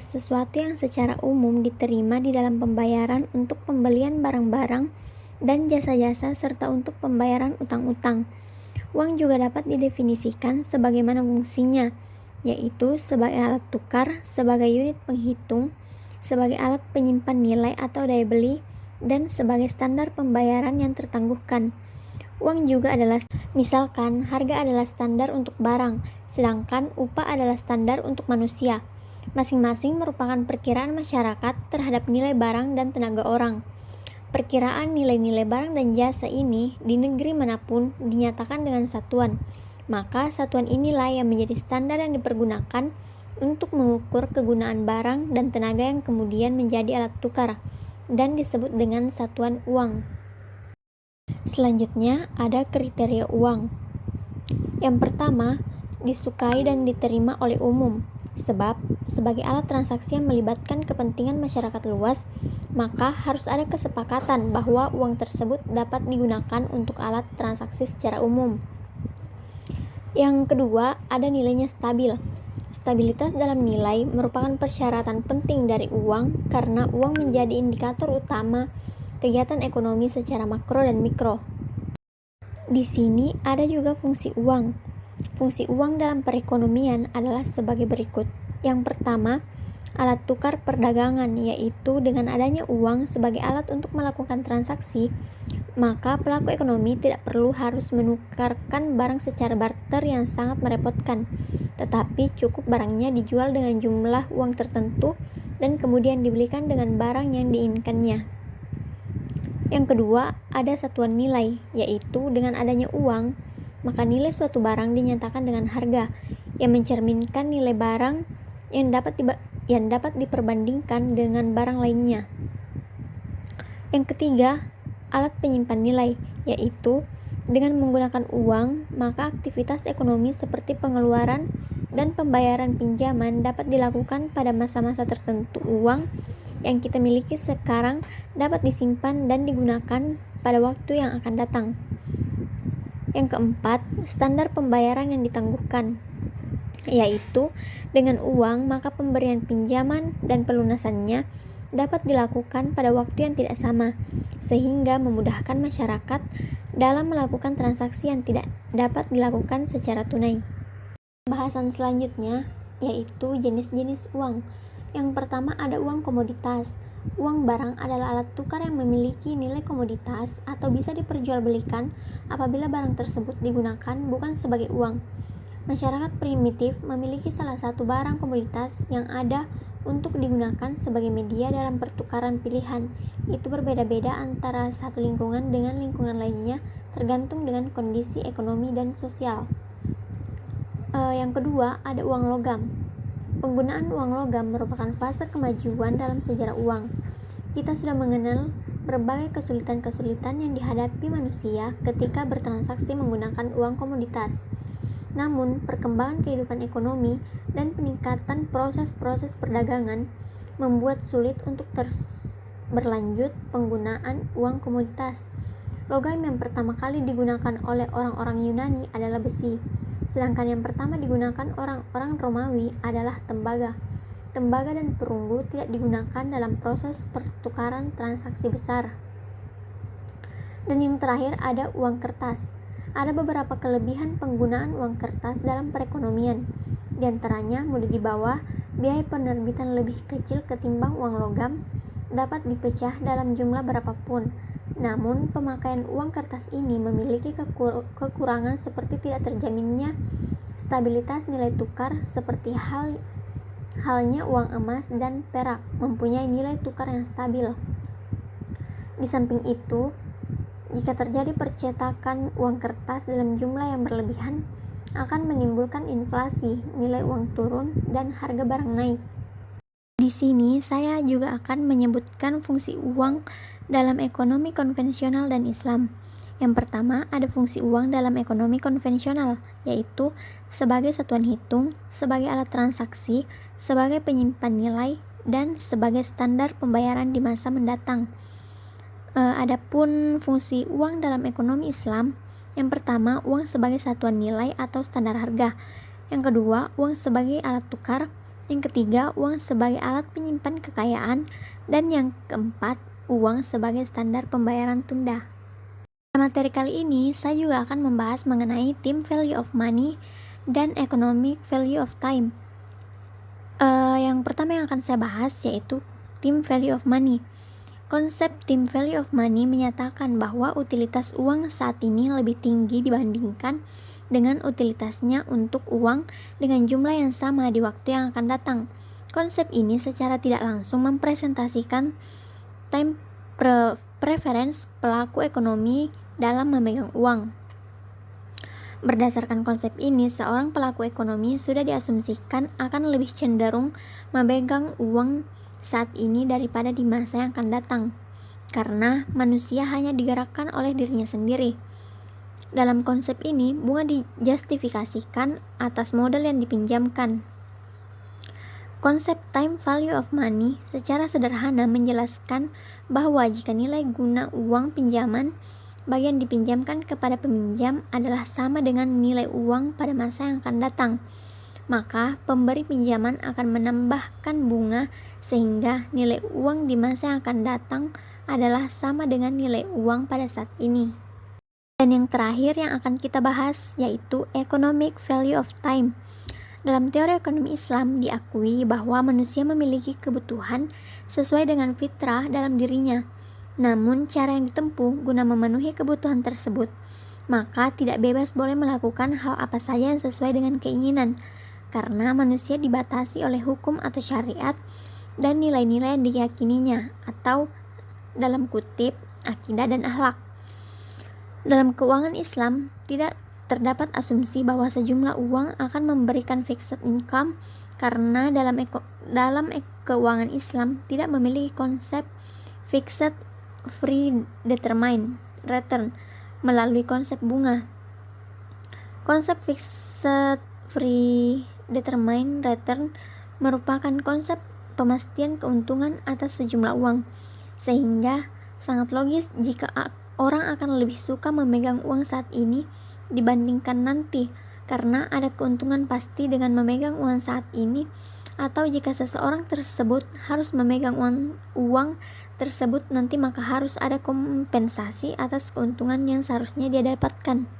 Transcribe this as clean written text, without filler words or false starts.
sesuatu yang secara umum diterima di dalam pembayaran untuk pembelian barang-barang dan jasa-jasa serta untuk pembayaran utang-utang. Uang juga dapat didefinisikan sebagaimana fungsinya, yaitu sebagai alat tukar, sebagai unit penghitung, sebagai alat penyimpan nilai atau daya beli, dan sebagai standar pembayaran yang tertangguhkan. Uang juga adalah, misalkan, harga adalah standar untuk barang, sedangkan upah adalah standar untuk manusia. Masing-masing merupakan perkiraan masyarakat terhadap nilai barang dan tenaga orang. Perkiraan nilai-nilai barang dan jasa ini di negeri manapun dinyatakan dengan satuan, maka satuan inilah yang menjadi standar yang dipergunakan untuk mengukur kegunaan barang dan tenaga yang kemudian menjadi alat tukar dan disebut dengan satuan uang. Selanjutnya ada kriteria uang. Yang pertama, disukai dan diterima oleh umum. Sebab, sebagai alat transaksi yang melibatkan kepentingan masyarakat luas, maka harus ada kesepakatan bahwa uang tersebut dapat digunakan untuk alat transaksi secara umum. Yang kedua, ada nilainya stabil. Stabilitas dalam nilai merupakan persyaratan penting dari uang karena uang menjadi indikator utama kegiatan ekonomi secara makro dan mikro. Di sini ada juga fungsi uang. Fungsi uang dalam perekonomian adalah sebagai berikut. Yang pertama, alat tukar perdagangan, yaitu dengan adanya uang sebagai alat untuk melakukan transaksi, maka pelaku ekonomi tidak perlu harus menukarkan barang secara barter yang sangat merepotkan, tetapi cukup barangnya dijual dengan jumlah uang tertentu dan kemudian dibelikan dengan barang yang diinginkannya. Yang kedua, ada satuan nilai, yaitu dengan adanya uang, maka nilai suatu barang dinyatakan dengan harga yang mencerminkan nilai barang yang dapat diperbandingkan dengan barang lainnya. Yang ketiga, alat penyimpan nilai, yaitu dengan menggunakan uang, maka aktivitas ekonomi seperti pengeluaran dan pembayaran pinjaman dapat dilakukan pada masa-masa tertentu. Uang yang kita miliki sekarang dapat disimpan dan digunakan pada waktu yang akan datang. Yang keempat, standar pembayaran yang ditangguhkan, yaitu dengan uang maka pemberian pinjaman dan pelunasannya dapat dilakukan pada waktu yang tidak sama, sehingga memudahkan masyarakat dalam melakukan transaksi yang tidak dapat dilakukan secara tunai. Pembahasan selanjutnya yaitu jenis-jenis uang. Yang pertama ada uang komoditas. Uang barang adalah alat tukar yang memiliki nilai komoditas atau bisa diperjualbelikan apabila barang tersebut digunakan bukan sebagai uang. Masyarakat primitif memiliki salah satu barang komoditas yang ada untuk digunakan sebagai media dalam pertukaran pilihan. Itu berbeda-beda antara satu lingkungan dengan lingkungan lainnya tergantung dengan kondisi ekonomi dan sosial. Yang kedua ada uang logam. Penggunaan uang logam merupakan fase kemajuan dalam sejarah uang. Kita sudah mengenal berbagai kesulitan-kesulitan yang dihadapi manusia ketika bertransaksi menggunakan uang komoditas. Namun, perkembangan kehidupan ekonomi dan peningkatan proses-proses perdagangan membuat sulit untuk terus berlanjut penggunaan uang komoditas. Logam yang pertama kali digunakan oleh orang-orang Yunani adalah besi, sedangkan yang pertama digunakan orang-orang Romawi adalah tembaga. Tembaga dan perunggu tidak digunakan dalam proses pertukaran transaksi besar. Dan yang terakhir ada uang kertas. Ada beberapa kelebihan penggunaan uang kertas dalam perekonomian. Di antaranya mudah dibawa, biaya penerbitan lebih kecil ketimbang uang logam, dapat dipecah dalam jumlah berapapun. Namun, pemakaian uang kertas ini memiliki kekurangan seperti tidak terjaminnya stabilitas nilai tukar seperti halnya uang emas dan perak mempunyai nilai tukar yang stabil. Di samping itu, jika terjadi percetakan uang kertas dalam jumlah yang berlebihan, akan menimbulkan inflasi, nilai uang turun, dan harga barang naik. Di sini saya juga akan menyebutkan fungsi uang dalam ekonomi konvensional dan Islam. Yang pertama, ada fungsi uang dalam ekonomi konvensional, yaitu sebagai satuan hitung, sebagai alat transaksi, sebagai penyimpan nilai, dan sebagai standar pembayaran di masa mendatang. Adapun fungsi uang dalam ekonomi Islam, yang pertama, uang sebagai satuan nilai atau standar harga. Yang kedua, uang sebagai alat tukar. Yang ketiga, uang sebagai alat penyimpan kekayaan. Dan yang keempat, uang sebagai standar pembayaran tunda. Pada materi kali ini, saya juga akan membahas mengenai team value of money dan economic value of time. Yang pertama yang akan saya bahas yaitu team value of money. Konsep team value of money menyatakan bahwa utilitas uang saat ini lebih tinggi dibandingkan dengan utilitasnya untuk uang dengan jumlah yang sama di waktu yang akan datang. Konsep ini secara tidak langsung mempresentasikan time preference pelaku ekonomi dalam memegang uang. Berdasarkan konsep ini, seorang pelaku ekonomi sudah diasumsikan akan lebih cenderung memegang uang saat ini daripada di masa yang akan datang, karena manusia hanya digerakkan oleh dirinya sendiri. Dalam konsep ini, bunga dijustifikasikan atas modal yang dipinjamkan. Konsep time value of money secara sederhana menjelaskan bahwa jika nilai guna uang pinjaman bagi yang dipinjamkan kepada peminjam adalah sama dengan nilai uang pada masa yang akan datang, maka pemberi pinjaman akan menambahkan bunga sehingga nilai uang di masa yang akan datang adalah sama dengan nilai uang pada saat ini. Dan yang terakhir yang akan kita bahas yaitu economic value of time. Dalam teori ekonomi Islam diakui bahwa manusia memiliki kebutuhan sesuai dengan fitrah dalam dirinya. Namun cara yang ditempuh guna memenuhi kebutuhan tersebut, maka tidak bebas boleh melakukan hal apa saja yang sesuai dengan keinginan, karena manusia dibatasi oleh hukum atau syariat dan nilai-nilai yang diyakininya, atau dalam kutip akidah dan akhlak. Dalam keuangan Islam tidak terdapat asumsi bahwa sejumlah uang akan memberikan fixed income, karena dalam keuangan Islam tidak memiliki konsep fixed free determined return melalui konsep bunga. Konsep fixed free determined return merupakan konsep pemastian keuntungan atas sejumlah uang, sehingga sangat logis jika orang akan lebih suka memegang uang saat ini dibandingkan nanti, karena ada keuntungan pasti dengan memegang uang saat ini, atau jika seseorang tersebut harus memegang uang tersebut nanti, maka harus ada kompensasi atas keuntungan yang seharusnya dia dapatkan.